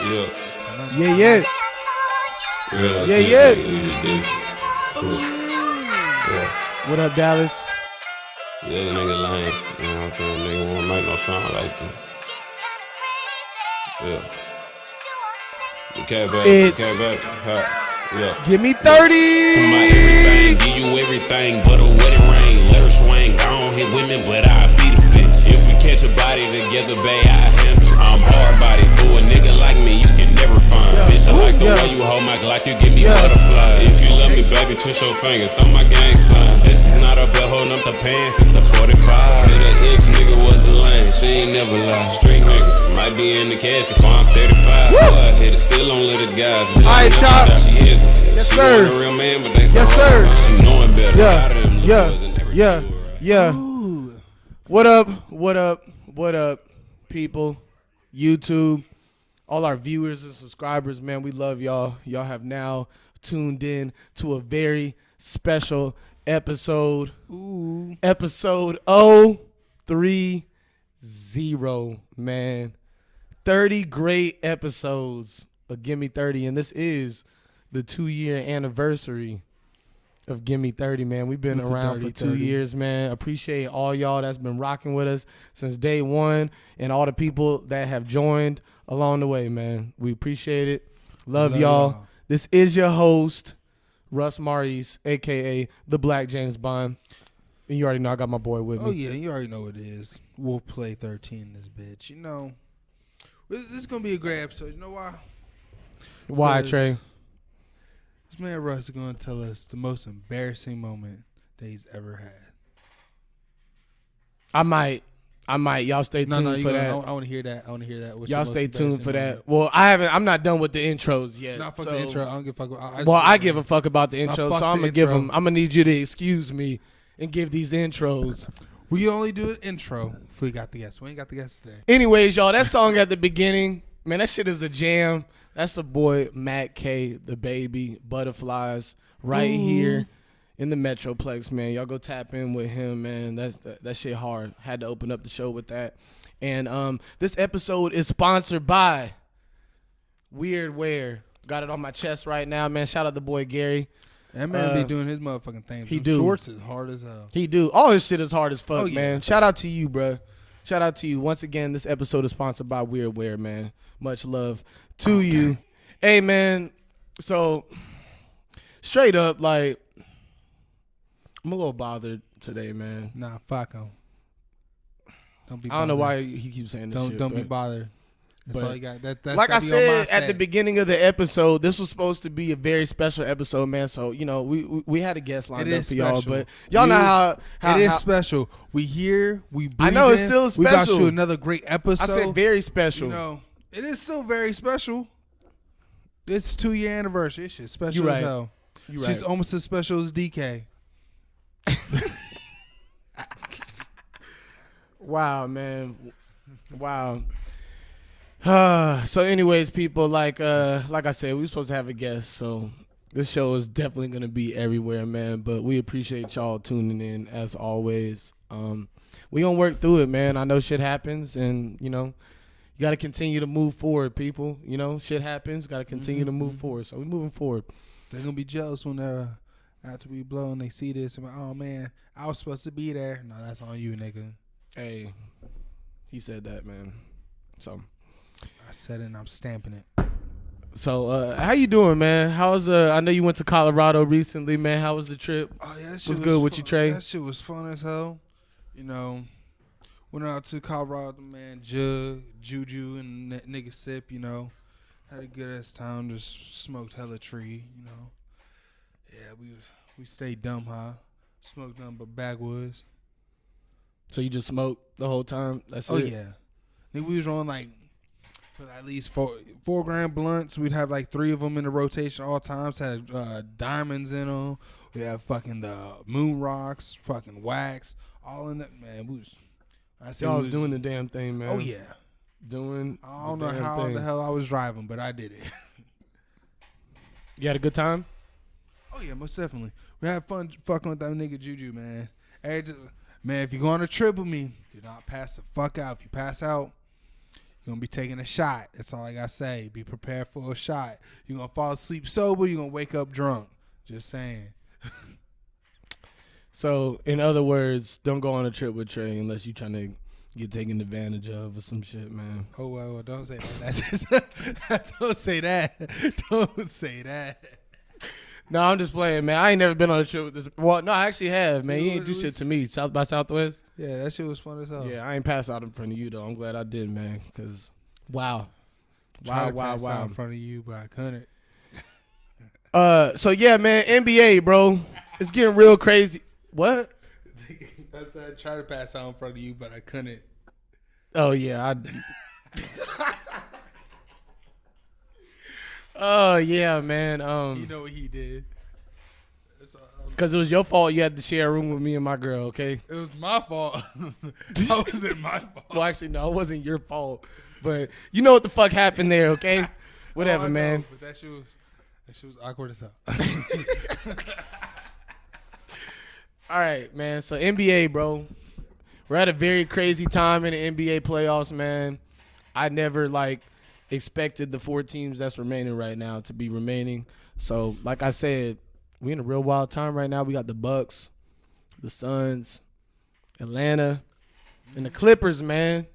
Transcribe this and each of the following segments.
Yeah. Yeah. What up, Dallas? Yeah, nigga lame. You know what I'm saying? Nigga won't make no sound like that. Yeah. You came back. Yeah. Give me 30. To my everything, give you everything but a wedding ring. Let her swing, I don't hit women, but I beat a bitch. If we catch a body together, babe, I handle. I'm hard body, boo, a nigga like me, you can never find. Bitch, I like the way you hold my Glock, you give me butterflies. If you love me, baby, twist your fingers, throw my gang sign. This is not a belt holding up the pants, it's the 45. Say that ex nigga was a lame, she ain't never lied. Street nigga, might be in the casket before I'm 35. I hit it, still on little guys. Alright, Chop. She is. Yes, sir. A real man, but they Yes, sir. She knowing better. Yeah. What up, people? YouTube, all our viewers and subscribers, man, we love y'all. Y'all have now tuned in to a very special episode. Episode 030, man. 30 great episodes of Gimme 30, and this is the 2-year anniversary of Gimme 30, man. We've been around for 2 years, man. Appreciate all y'all that's been rocking with us since day one and all the people that have joined along the way, man. We appreciate it. Love y'all. This is your host, Russ Maurice, a.k.a. the Black James Bond. And you already know I got my boy with me. Oh, yeah, you already know what it is. We'll play 13 this bitch. You know, this is going to be a great episode. You know why? Why, Trey? This man Russ is going to tell us the most embarrassing moment that he's ever had. I might. Y'all stay tuned for that. I want to hear that. What's Y'all your stay most tuned for embarrassing that. Well, I'm not done with the intros yet. moment? Fuck the intro. I don't give a fuck. I give a fuck about the intro, fuck so I'm the gonna give intro. them. I'm gonna need you to excuse me and give these intros. We only do an intro if we got the guests. We ain't got the guests today. Anyways, y'all, that song at the beginning, man, that shit is a jam. That's the boy Matt K, the baby, Butterflies, right here in the Metroplex, man. Y'all go tap in with him, man. That shit hard. Had to open up the show with that. And this episode is sponsored by Weird Wear. Got it on my chest right now, man. Shout out the boy Gary. That man be doing his motherfucking thing. He Them do. Shorts is hard as hell. He do. All his shit is hard as fuck, Oh, yeah. man. Shout out to you, bruh. Shout out to you. Once again, this episode is sponsored by Weird Wear, man. Much love to you. Hey, man. So, straight up, like, I'm a little bothered today, man. Nah, fuck him. Don't be. I don't know bothered. why he keeps saying this shit. Don't be bothered. That's but all you got. That's like I gotta be on my said at the set. beginning of the episode, this was supposed to be a very special episode, man. So, you know, we had a guest lined It up is for y'all, special. but y'all know how it is how- special. We here. We. I know it's breathing. still We about to special. shoot another great episode. I said very special. You know, it is still very special. It's 2-year anniversary. It's just special You as right. hell. You She's right. almost as special as DK. Wow, man. Wow. So anyways, people, like I said, we were supposed to have a guest, so this show is definitely gonna be everywhere, man. But we appreciate y'all tuning in as always. We gonna work through it, man. I know shit happens, and you know, you gotta continue to move forward, people. You know, shit happens, gotta continue to move forward. So we moving forward. They're gonna be jealous when after we blow and they see this and like, oh man, I was supposed to be there. No, that's on you, nigga. Hey, he said that, man. So. I said it and I'm stamping it. So, how you doing, man? How's I know you went to Colorado recently, man. How was the trip? Oh yeah, that shit What's good with fun. you, Trey? That shit was fun as hell. You know, went out to Colorado, man. Jug, Juju, and nigga Sip. You know, had a good ass time. Just smoked hella tree. You know, yeah, we stayed dumb high. Smoked nothing but backwoods. So you just smoked the whole time? That's Oh it? yeah, nigga, we was on like. Put at least 4 gram blunts. We'd have like 3 of them in the rotation all times. Had diamonds in them. We had fucking the moon rocks, fucking wax, all in that. Man, we was. I said Y'all we was doing the damn thing, man. Oh yeah. Doing. I don't the know damn how thing. the hell I was driving, but I did it. You had a good time? Oh yeah, most definitely. We had fun fucking with that nigga Juju, man. Man, if you go on a trip with me, do not pass the fuck out. If you pass out, You're going to be taking a shot. That's all I got to say. Be prepared for a shot. You're going to fall asleep sober. You're going to wake up drunk. Just saying. So, in other words, don't go on a trip with Trey unless you're trying to get taken advantage of or some shit, man. Oh, well, don't say that. That's just, don't say that. Don't say that. No, I'm just playing, man. I ain't never been on a trip with this. Well, no, I actually have, man. You ain't do shit to me. South by Southwest? Yeah, that shit was fun as hell. Yeah, I ain't pass out in front of you, though. I'm glad I did, man, because, wow. Tried to pass out in front of you, but I couldn't. So, yeah, man, NBA, bro. It's getting real crazy. What? I said I tried to pass out in front of you, but I couldn't. Oh, yeah. Oh, yeah, man. You know what he did. Because it was your fault you had to share a room with me and my girl, okay? It was my fault. How was it my fault? Well, actually, no, it wasn't your fault. But you know what the fuck happened there, okay? Whatever, man. But that shit was awkward as hell. All right, man. So NBA, bro. We're at a very crazy time in the NBA playoffs, man. I never, expected the 4 teams that's remaining right now to be remaining. So, like I said, we in a real wild time right now. We got the Bucks, the Suns, Atlanta, and the Clippers, man.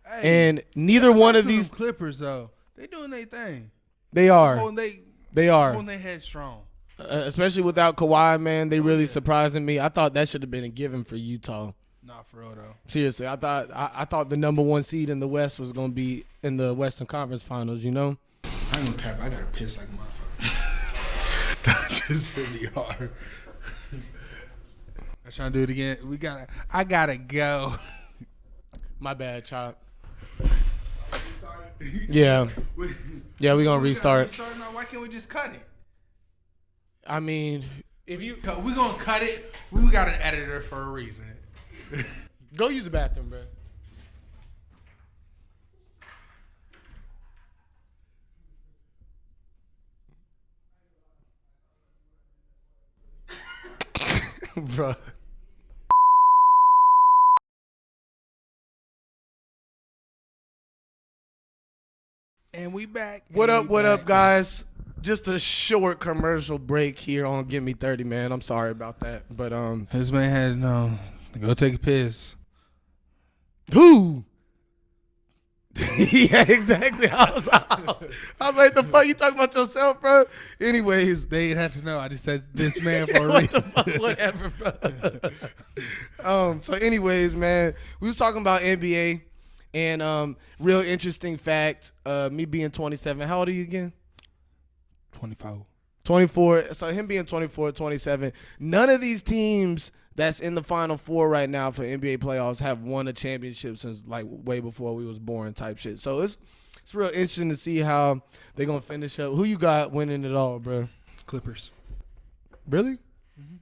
Hey, and neither one of these Clippers, though, they doing their thing. They are. They are. holding their head strong. Especially without Kawhi, man. They really surprising me. I thought that should have been a given for Utah. Not for real, though. Seriously, I thought the number 1 seed in the West was going to be in the Western Conference Finals, you know? I ain't gonna cap. I got to piss like a motherfucker. That just really hard. I'm trying to do it again. I got to go. My bad, Chop. Yeah. Yeah, we're going to restart. Now, why can't we just cut it? I mean, we're going to cut it. We got an editor for a reason. Go use the bathroom, bro. Bro. And we back. What up, guys? Just a short commercial break here on Give Me 30, man. I'm sorry about that. But his man had to go take a piss. Who? Yeah, exactly. I was like, the fuck you talking about yourself, bro? Anyways, they didn't have to know. I just said this man for a reason. Whatever, bro. So anyways, man, we was talking about NBA and real interesting fact, me being 27. How old are you again? 24. So him being 24, 27. None of these teams that's in the Final Four right now for NBA playoffs have won a championship since way before we was born type shit. So it's real interesting to see how they're going to finish up. Who you got winning it all, bro? Clippers. Really? Mm-hmm.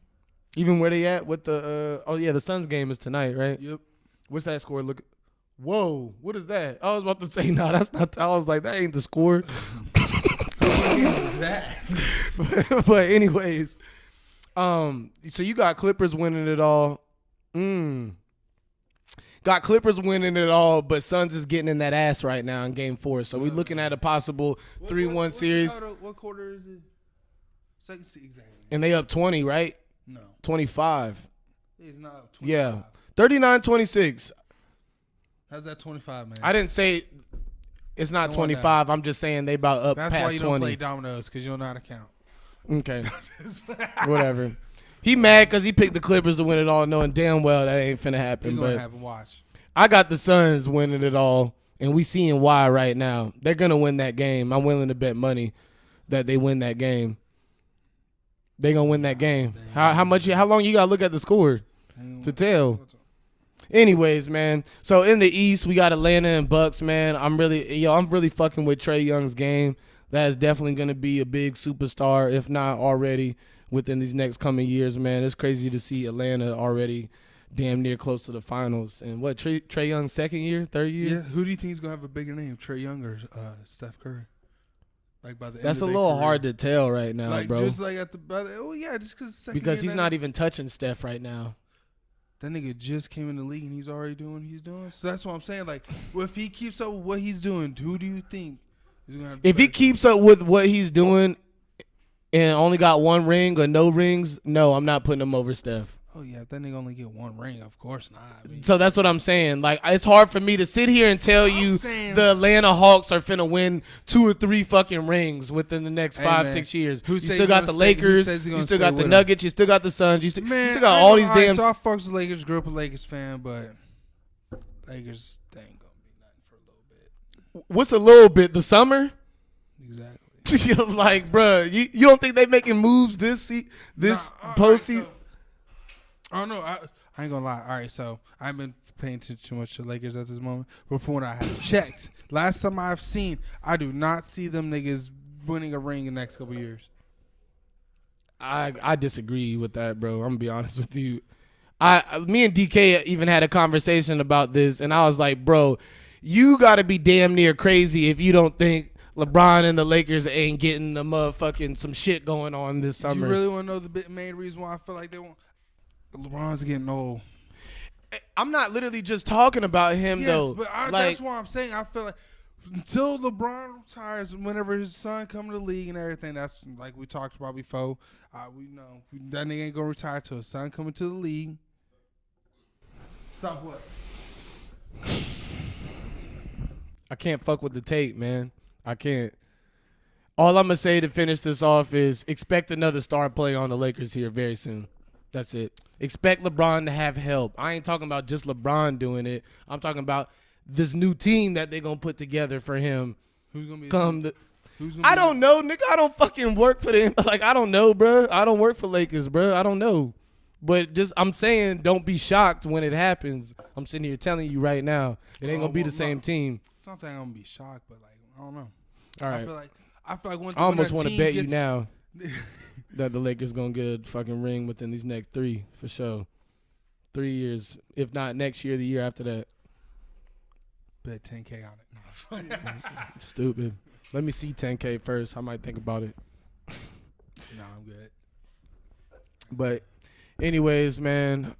Even where they at with the the Suns game is tonight, right? Yep. What's that score? Look. Whoa, what is that? I was about to say, no, that's not. I was like, that ain't the score. What is that? But anyways, so you got Clippers winning it all. Got Clippers winning it all, but Suns is getting in that ass right now in Game 4. So we're looking at a possible 3-1 series. What quarter is it? Second season, exactly. And they up 20, right? No. 25. It's not up 25. Yeah. 39-26. How's that 25, man? I didn't say it's not 25. I'm just saying they about up That's past 20. That's why you don't play dominoes, because you don't know how to count. Okay. Whatever. He mad because he picked the Clippers to win it all, knowing damn well that ain't finna happen. It's going to happen. Watch. I got the Suns winning it all, and we seeing why right now. They're going to win that game. I'm willing to bet money that they win that game. They going to win that game. How long you got to look at the score to tell? Anyways, man. So in the East, we got Atlanta and Bucks, man. I'm really fucking with Trae Young's game. That is definitely going to be a big superstar, if not already, within these next coming years, man. It's crazy to see Atlanta already damn near close to the finals. And what, Trae Young's second year, third year? Yeah. Who do you think is going to have a bigger name, Trae Young or Steph Curry? By the end That's of a little career. hard to tell right now, bro. Just like at the just because he's not even touching Steph right now. That nigga just came in the league and he's already doing what he's doing. So that's what I'm saying. Like, well, if he keeps up with what he's doing, who do you think is gonna have? If he keeps up with what he's doing and only got one ring or no rings, no, I'm not putting him over Steph. Oh yeah, if that nigga only get one ring, of course not. I mean, So that's what I'm saying. Like, it's hard for me to sit here and tell you the Atlanta Hawks are finna win 2 or 3 fucking rings within the next 5-6 years. Who You says still got the Lakers, you still got the Nuggets, you still got the Suns, you still got all these damn. So I fucks with Lakers, grew up a Lakers fan, but Lakers they ain't gonna be nothing for a little bit. What's a little bit? The summer? Exactly. Like, bruh, you don't think they making moves this postseason? Right, so, I don't know. I ain't gonna lie. All right, so I haven't been paying attention too much to Lakers at this moment. But from what I have checked, last time I've seen, I do not see them niggas winning a ring in the next couple years. I disagree with that, bro. I'm gonna be honest with you. Me and DK even had a conversation about this, and I was like, bro, you gotta be damn near crazy if you don't think LeBron and the Lakers ain't getting the motherfucking some shit going on this summer. You really want to know the main reason why I feel like they won't? LeBron's getting old. I'm not literally just talking about him, though. But that's why I'm saying I feel like until LeBron retires, whenever his son come to the league and everything, that's like we talked about before. We know that nigga ain't gonna retire till his son coming to the league. Stop what? I can't fuck with the tape, man. I can't. All I'm gonna say to finish this off is expect another star play on the Lakers here very soon. That's it. Expect LeBron to have help. I ain't talking about just LeBron doing it. I'm talking about this new team that they're going to put together for him. Who's going to be I don't know, nigga. I don't fucking work for them. Like, I don't know, bro. I don't work for Lakers, bro. I don't know. But just I'm saying don't be shocked when it happens. I'm sitting here telling you right now. It ain't going to be the same team. It's not that I'm going to be shocked, but, like, I don't know. All right. I feel like once I almost want to bet you gets, now that the Lakers going to get a fucking ring within these next 3 for sure. 3 years. If not next year, the year after that. Bet 10K on it. Stupid. Let me see 10K first. I might think about it. No, I'm good. But anyways, man,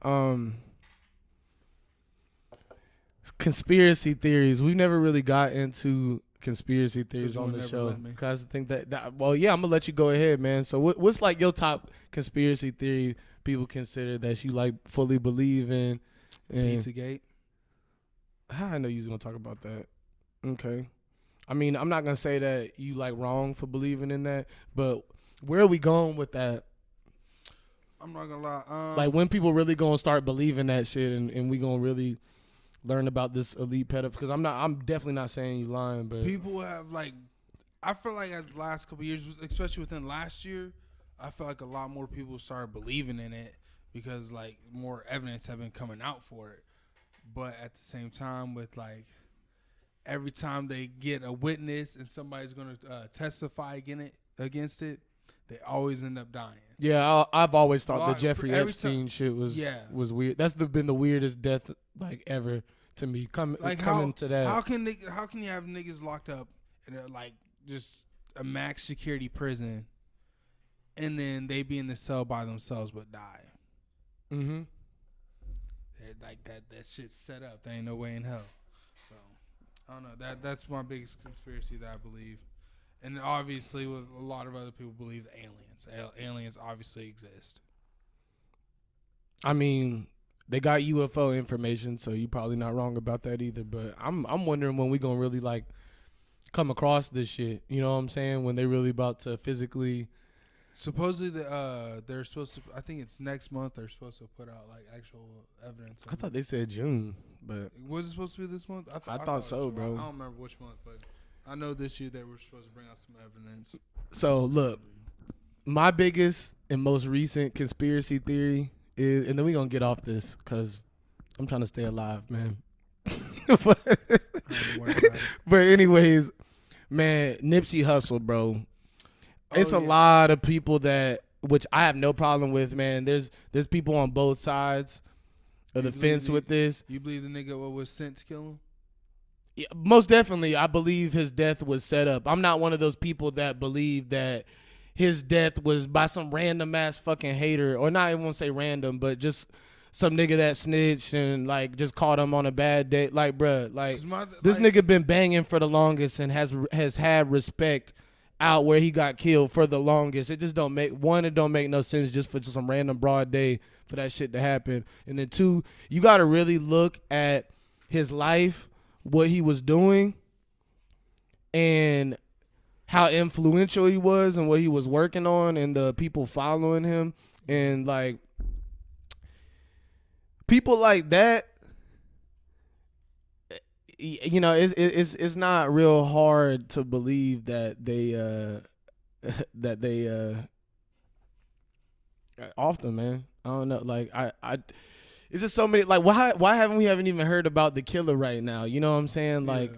conspiracy theories. We never really got into conspiracy theories on the show because I think that well, yeah, I'm gonna let you go ahead, man. So what's like your top conspiracy theory people consider that you like fully believe in? Pizzagate. How I know you was gonna talk about that. Okay. I mean, I'm not gonna say that you like wrong for believing in that, but where are we going with that? I'm not gonna lie. Like when people really gonna start believing that shit, and we gonna really learn about this elite pedophile? Because I'm definitely not saying you lying, but people have like, I feel like at the last couple of years, especially within last year, I feel like a lot more people started believing in it because like more evidence have been coming out for it. But at the same time, with like every time they get a witness and somebody's gonna testify against it, they always end up dying. Yeah, I've always thought the Jeffrey Epstein shit was weird. That's been the weirdest death like ever to me. Coming to that. How can you have niggas locked up in like just a max security prison, and then they be in the cell by themselves but die? Mm-hmm. They're like that shit's set up. There ain't no way in hell. So I don't know. That's my biggest conspiracy that I believe. And obviously, with a lot of other people believe the aliens. Aliens obviously exist. I mean, they got UFO information, so you're probably not wrong about that either. But I'm wondering when we gonna really like come across this shit. You know what I'm saying? When they really about to physically. Supposedly, they're supposed to. I think it's next month. They're supposed to put out like actual evidence. I thought they said June, but was it supposed to be this month? I thought so, bro. I don't remember which month, but I know this year they were supposed to bring out some evidence. So look, my biggest and most recent conspiracy theory is, and then we're gonna get off this because I'm trying to stay alive, man. But anyways, man, Nipsey Hussle, bro. It's a lot of people that, which I have no problem with, man. There's people on both sides of the fence with this. You believe the nigga was sent to kill him? Yeah, most definitely, I believe his death was set up. I'm not one of those people that believe that his death was by some random ass fucking hater, or not even want to say random, but just some nigga that snitched and like just caught him on a bad day. Like, bruh, like this like, nigga been banging for the longest and has had respect out where he got killed for the longest. It just don't make it don't make no sense just for some random broad day for that shit to happen. And then two, you got to really look at his life, what he was doing, and how influential he was and what he was working on and the people following him. And like people like that, you know, it's not real hard to believe that they often, man. I don't know, like I it's just so many, like why haven't we even heard about the killer right now? You know what I'm saying? Like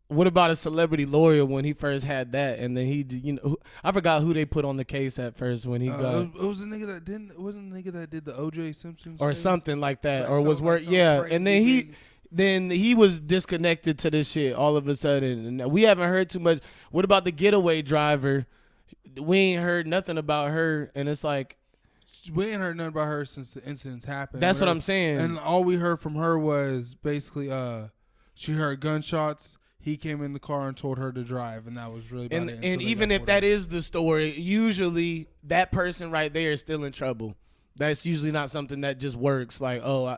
what about a celebrity lawyer when he first had that, and then he, you know, I forgot who they put on the case at first when he got. It was a nigga that didn't. It wasn't a nigga that did the O.J. Simpson or case? Something like that, Like or was where, yeah, and then he was disconnected to this shit all of a sudden, and we haven't heard too much. What about the getaway driver? We ain't heard nothing about her, and it's like we ain't heard nothing about her since the incidents happened. That's what I'm saying. And all we heard from her was basically, she heard gunshots. He came in the car and told her to drive, and that was really about it. And even if that is the story, usually that person right there is still in trouble. That's usually not something that just works. Like, oh,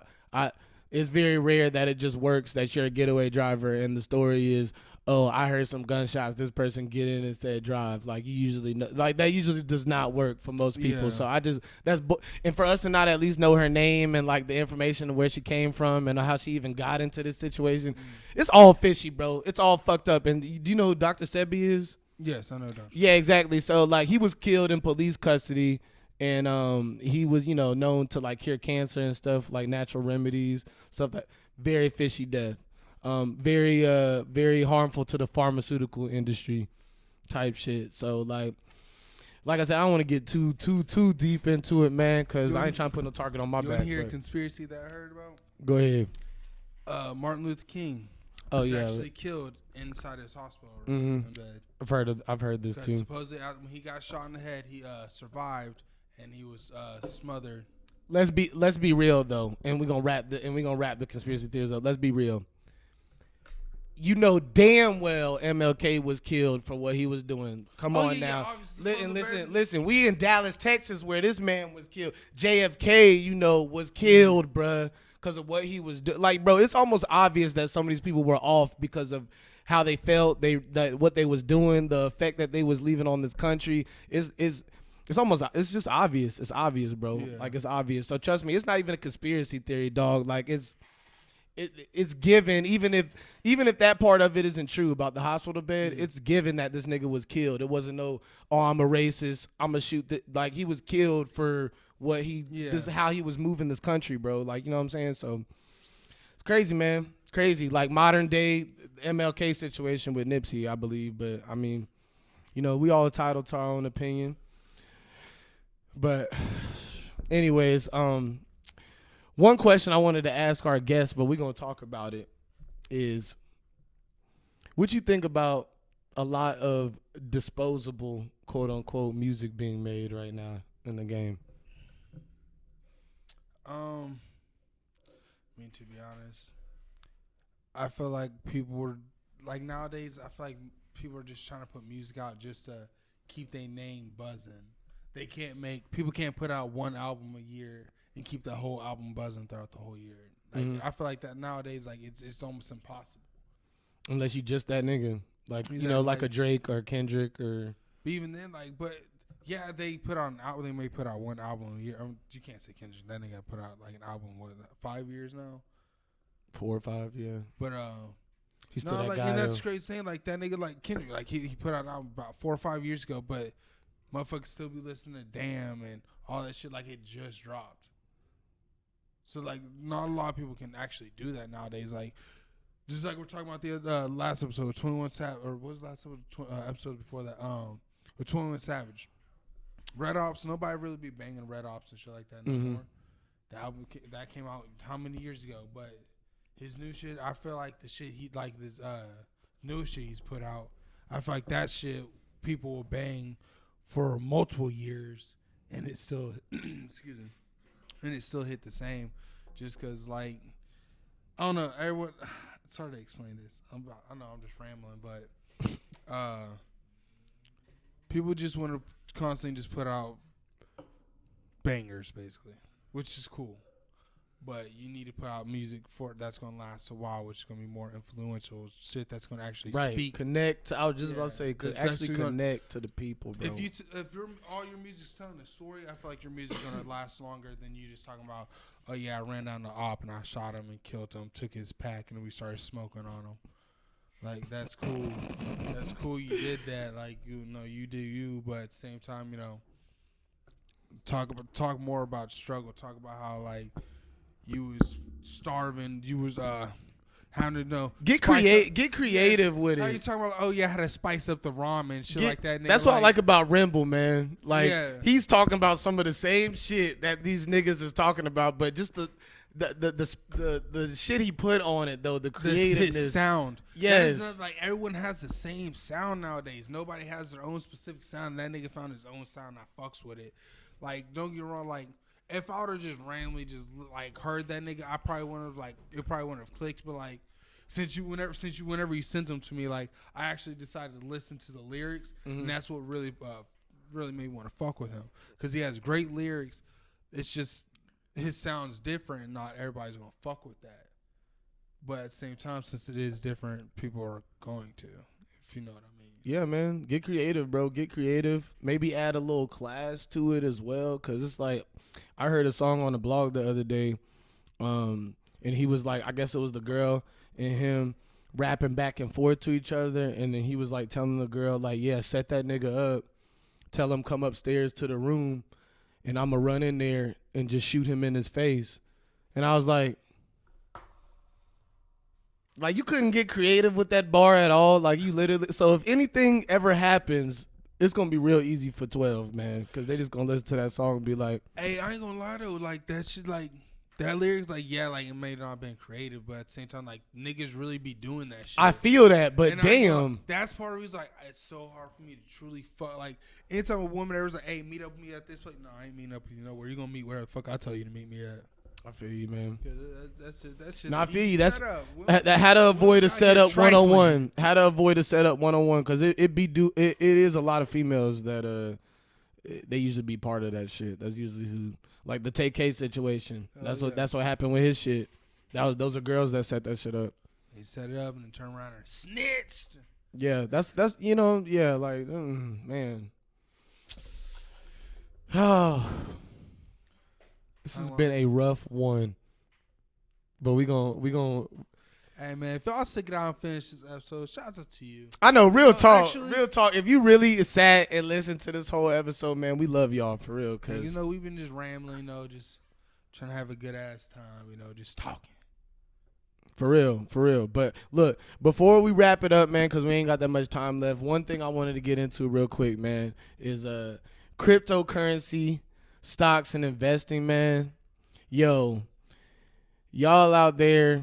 it's very rare that it just works that you're a getaway driver, and the story is, oh, I heard some gunshots. This person get in and said drive. Like, you usually know, like that usually does not work for most people. Yeah. So and for us to not at least know her name and like the information of where she came from and how she even got into this situation, it's all fishy, bro. It's all fucked up. And do you know who Dr. Sebi is? Yes, I know Dr. Yeah, exactly. So like he was killed in police custody, and he was, you know, known to like cure cancer and stuff, like natural remedies, stuff that very fishy death. Very harmful to the pharmaceutical industry type shit. So like I said, I don't want to get too deep into it, man, because I ain't trying to put no target on my back. You want to hear a conspiracy that I heard about? Go ahead. Martin Luther King was actually killed inside his hospital room in bed. I've heard this too. Supposedly when he got shot in the head, he survived and he was smothered. Let's be real though, and we're gonna wrap the conspiracy theories up. Let's be real. You know damn well MLK was killed for what he was doing. Come on now. Listen. We in Dallas, Texas, where this man was killed. JFK, you know, was killed, bruh, because of what he was doing. Like, bro, it's almost obvious that some of these people were off because of how they felt, what they was doing, the effect that they was leaving on this country. It's just obvious. It's obvious, bro. Yeah. Like, it's obvious. So trust me, it's not even a conspiracy theory, dog. Like, it's given, even if that part of it isn't true about the hospital bed, it's given that this nigga was killed. It wasn't no, oh, I'm a racist, I'm gonna shoot like he was killed for what this is how he was moving this country, bro. Like, you know what I'm saying? So it's crazy, man. It's crazy. Like modern day MLK situation with Nipsey, I believe. But I mean, you know, we all entitled to our own opinion. But anyways, one question I wanted to ask our guests, but we're going to talk about it, is what you think about a lot of disposable, quote-unquote, music being made right now in the game? I mean, to be honest, I feel like people were, like nowadays, I feel like people are just trying to put music out just to keep their name buzzing. People can't put out one album a year and keep the whole album buzzing throughout the whole year. Like, I feel like that nowadays, like it's almost impossible. Unless you just that nigga, like exactly. You know, like a Drake or Kendrick or. But even then, like, but yeah, they put out an album. They may put out one album a year. You can't say Kendrick. That nigga put out like an album. What, 5 years now? 4 or 5, yeah. But he's still that like, guy. And that's crazy saying like that nigga like Kendrick, like he put out an album about 4 or 5 years ago, but motherfuckers still be listening to Damn and all that shit like it just dropped. So, like, not a lot of people can actually do that nowadays. Like, just like we're talking about the last episode, 21 Savage, or what was the last episode before that? With 21 Savage. Red Ops, nobody really be banging Red Ops and shit like that anymore. The album that came out how many years ago? But his new shit, I feel like the shit this new shit he's put out, I feel like that shit people will bang for multiple years and it's still, excuse me. And it still hit the same. just because like I don't know, everyone. It's hard to explain this. I know I'm just rambling, but people just want to constantly just put out bangers, basically, which is cool. But you need to put out music that's going to last a while, which is going to be more influential shit that's going to actually speak. Connect. I was just about to say, actually connect to the people, bro. If all your music's telling a story, I feel like your music's going to last longer than you just talking about, oh, yeah, I ran down the op and I shot him and killed him, took his pack, and we started smoking on him. Like, that's cool. That's cool you did that. Like, you know, you do you, but at the same time, you know, talk more about struggle. Talk about how, like, you was starving. You was having to know. Get creative with it. How you talking about? Oh yeah, how to spice up the ramen, shit like that. Nigga, that's what I like about Rimble, man. Like he's talking about some of the same shit that these niggas is talking about, but just the shit he put on it though, the creativeness, his sound. Yes, not like everyone has the same sound nowadays. Nobody has their own specific sound. That nigga found his own sound. I fucks with it. Like, don't get me wrong. Like, if I would have just randomly just like heard that nigga, I probably wouldn't have it probably wouldn't have clicked. But like, whenever you sent them to me, like I actually decided to listen to the lyrics, and that's what really made me want to fuck with him because he has great lyrics. It's just his sound's different, and not everybody's gonna fuck with that. But at the same time, since it is different, people are going to, if you know what I mean. Yeah, man. Get creative, bro. Get creative. Maybe add a little class to it as well, because it's like, I heard a song on the blog the other day, and he was like, I guess it was the girl and him rapping back and forth to each other, and then he was like telling the girl, like, yeah, set that nigga up, tell him come upstairs to the room, and I'm going to run in there and just shoot him in his face. And I was like, you couldn't get creative with that bar at all. Like, you literally, so if anything ever happens, it's going to be real easy for 12, man, because they just going to listen to that song and be like, hey, I ain't going to lie, though. Like, that shit, like, that lyrics, like, yeah, like, it may not have been creative, but at the same time, like, niggas really be doing that shit. I feel that, but and damn. That's part of the reason, like, it's so hard for me to truly fuck. Like, anytime a woman ever was like, hey, meet up with me at this place. No, I ain't meeting up with you. Where you going to meet? Where the fuck I tell you to meet me at? I feel you, man. That's just no, I feel you. That's how to avoid a setup 101. How to avoid a setup 101, because it is a lot of females that they usually be part of that shit. That's usually who, like the TK situation. That's what happened with his shit. Those are girls that set that shit up. They set it up and then turn around and snitched. Yeah, that's like man. Oh. This has been a rough one, but we gonna. Hey man, if y'all stick it out and finish this episode, shout out to you. I know, real talk. If you really sat and listened to this whole episode, man, we love y'all for real. Cause you know we've been just rambling, just trying to have a good ass time, just talking. For real. But look, before we wrap it up, man, because we ain't got that much time left. One thing I wanted to get into real quick, man, is cryptocurrency. Stocks and investing, man. Yo, y'all out there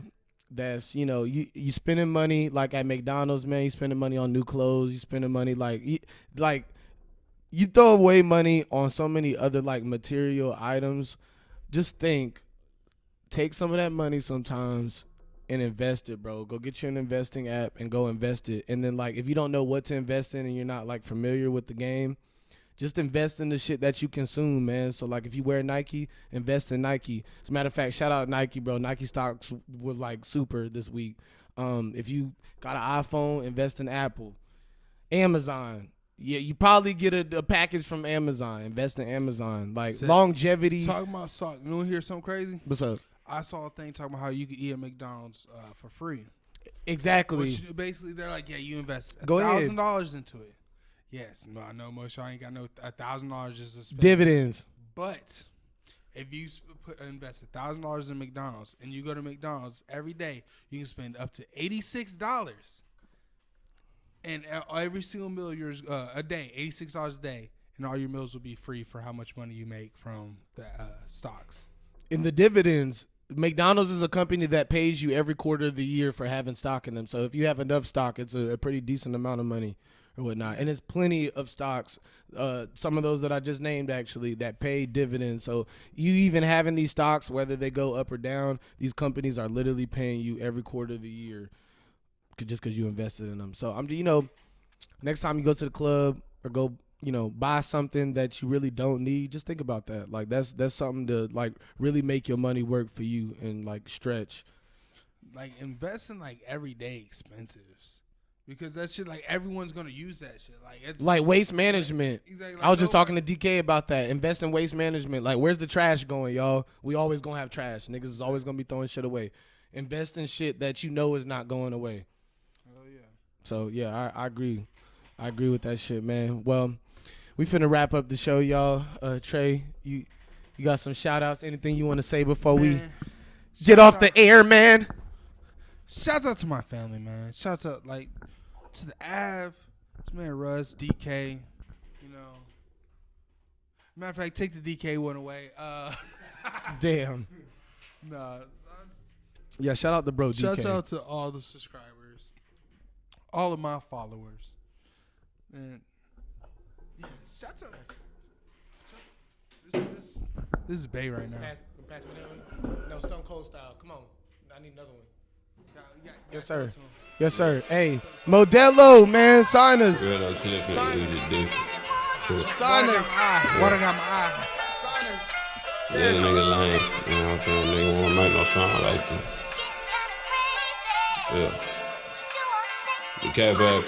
that's, you spending money like at McDonald's, man. You spending money on new clothes. You spending money you throw away money on so many other like material items. Just take some of that money sometimes and invest it, bro. Go get you an investing app and go invest it. And then like if you don't know what to invest in and you're not like familiar with the game, just invest in the shit that you consume, man. So, like, if you wear Nike, invest in Nike. As a matter of fact, shout out Nike, bro. Nike stocks was, like, super this week. If you got an iPhone, invest in Apple. Amazon. Yeah, you probably get a package from Amazon. Invest in Amazon. Like, longevity. Talking about stock. You want to hear something crazy? What's up? I saw a thing talking about how you could eat at McDonald's for free. Exactly. Which basically, they're like, yeah, you invest $1,000 into it. Yes, no, I know most y'all ain't got no $1,000 just to spend. Dividends. But if you invest $1,000 in McDonald's and you go to McDonald's every day, you can spend up to $86, and every single meal a day, $86 a day, and all your meals will be free for how much money you make from the stocks. In the dividends, McDonald's is a company that pays you every quarter of the year for having stock in them. So if you have enough stock, it's a pretty decent amount of money or whatnot. And there's plenty of stocks, some of those that I just named actually, that pay dividends. So you even having these stocks, whether they go up or down, these companies are literally paying you every quarter of the year just because you invested in them. So next time you go to the club or go, buy something that you really don't need, just think about that. Like that's something to like really make your money work for you and like stretch. Like invest in like everyday expenses. Because that shit, like, everyone's going to use that shit. Like, it's like waste management. Exactly. Like, I was just talking to DK about that. Invest in waste management. Like, where's the trash going, y'all? We always going to have trash. Niggas is always going to be throwing shit away. Invest in shit that you know is not going away. Oh, yeah. So, yeah, I agree. I agree with that shit, man. Well, we finna wrap up the show, y'all. Trey, you got some shout-outs? Anything you want to say before we get off the air, man? Shouts out to my family, man. Shouts out, like, to the Av, this man Russ, DK, Matter of fact, take the DK one away. Damn. Nah. Yeah, shout out to bro DK. Shouts out to all the subscribers, all of my followers. And, yeah, shouts out. This is Bay right now. Pass me that one. No, Stone Cold style. Come on. I need another one. Yes, sir. Yes, sir. Hey, Modelo, man, sign us. Sign us. What I got my eye. Sign us. Yeah, nigga lame. You know what I'm saying? Nigga won't make no song like that. Yeah. We came back.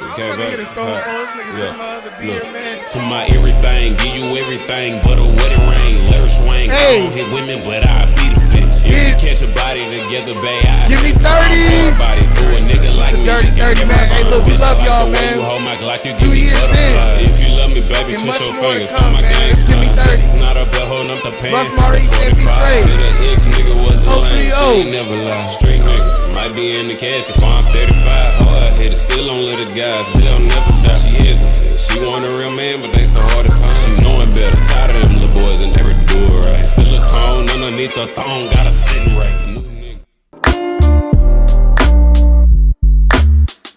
To my everything, give you everything but a wedding ring. Let her swing. I don't hit women, but I beat a bitch. If you catch a body together, babe, give me 30. Body do a nigga like me. Dirty 30, man. Hey, look, we love y'all, man. You hold my Glock, you 2 years in. If you love me, baby, twist your fingers. Come, my gang give me 30. It's not up there holding up the pants. Russ Murray, Envy Trey. Say that ex nigga was a lame. O3O. She ain't never lie. Street nigga. Might be in the casket for I'm 35. Hard headed, still on little guys. They'll never die. She hesitant. She want a real man, but they so hard to find. She knowing better. Tired of them little boys and never do it right. Silicone underneath her thong, got her sitting